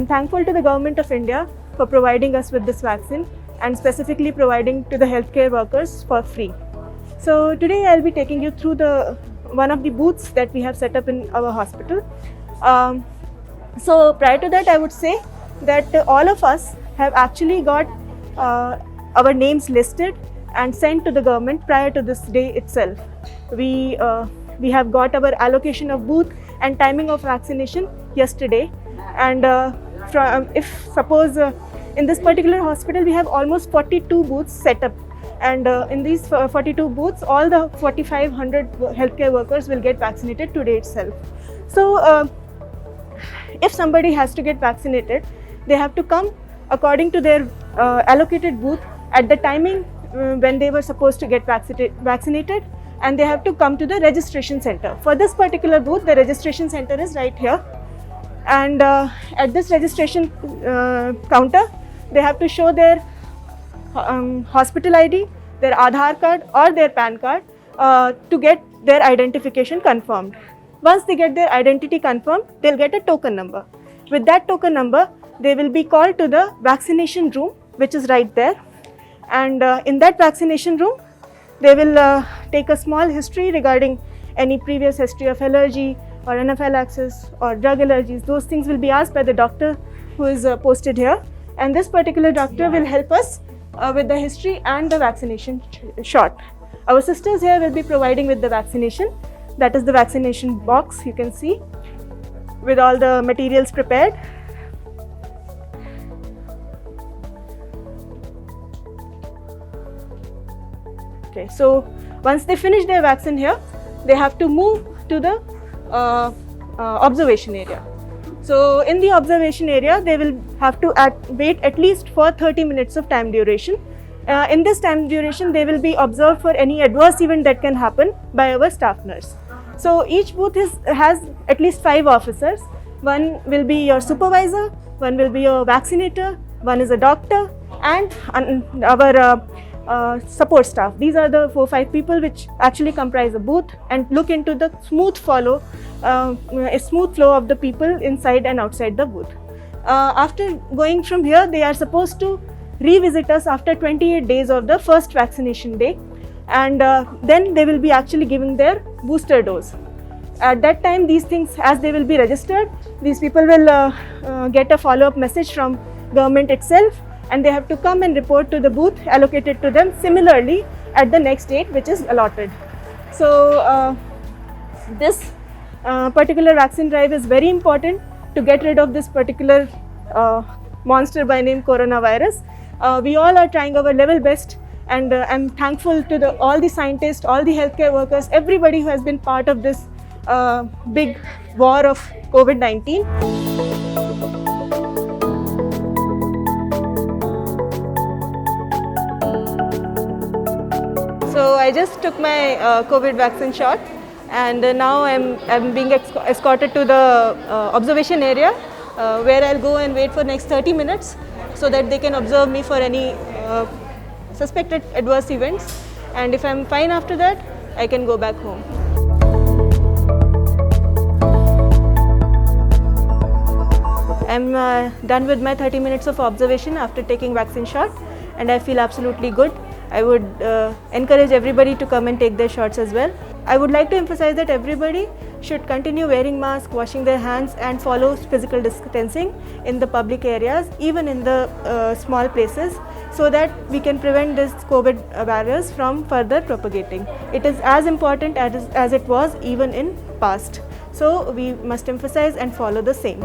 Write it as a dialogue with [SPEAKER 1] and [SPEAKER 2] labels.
[SPEAKER 1] I'm thankful to the Government of India for providing us with this vaccine and specifically providing to the healthcare workers for free. So today I'll be taking you through one of the booths that we have set up in our hospital. So prior to that, I would say that all of us have actually got our names listed and sent to the government prior to this day itself. We have got our allocation of booth and timing of vaccination yesterday, and if suppose in this particular hospital we have almost 42 booths set up, and in these 42 booths all the 4,500 healthcare workers will get vaccinated today itself. So if somebody has to get vaccinated, they have to come according to their allocated booth at the timing when they were supposed to get vaccinated, and they have to come to the registration center. For this particular booth, the registration center is right here, and at this registration counter, they have to show their hospital ID, their Aadhaar card or their PAN card to get their identification confirmed. Once they get their identity confirmed, they'll get a token number. With that token number, they will be called to the vaccination room, which is right there. And in that vaccination room, they will take a small history regarding any previous history of allergy or anaphylaxis or drug allergies. Those things will be asked by the doctor who is posted here. And this particular doctor will help us with the history and the vaccination shot. Our sisters here will be providing with the vaccination. That is the vaccination box, you can see, with all the materials prepared. Okay, so once they finish their vaccine here, they have to move to the observation area. So in the observation area, they will have to wait at least for 30 minutes of time duration. In this time duration, they will be observed for any adverse event that can happen by our staff nurse. So each booth has at least 5 officers. One will be your supervisor, one will be your vaccinator, one is a doctor, and our support staff. These are the 4-5 people which actually comprise a booth and look into the smooth flow of the people inside and outside the booth. After going from here, they are supposed to revisit us after 28 days of the first vaccination day, and then they will be actually giving their booster dose. At that time, these things, as they will be registered, these people will get a follow-up message from government itself, and they have to come and report to the booth allocated to them similarly at the next date which is allotted. So this particular vaccine drive is very important to get rid of this particular monster by name coronavirus. We all are trying our level best, and I'm thankful to all the scientists, all the healthcare workers, everybody who has been part of this big war of COVID-19. So I just took my COVID vaccine shot, and now I'm being escorted to the observation area where I'll go and wait for next 30 minutes so that they can observe me for any suspected adverse events, and if I'm fine after that, I can go back home. I'm done with my 30 minutes of observation after taking vaccine shot, and I feel absolutely good. I would encourage everybody to come and take their shots as well. I would like to emphasize that everybody should continue wearing masks, washing their hands, and follow physical distancing in the public areas, even in the small places, so that we can prevent this COVID virus from further propagating. It is as important as it was even in past. So we must emphasize and follow the same.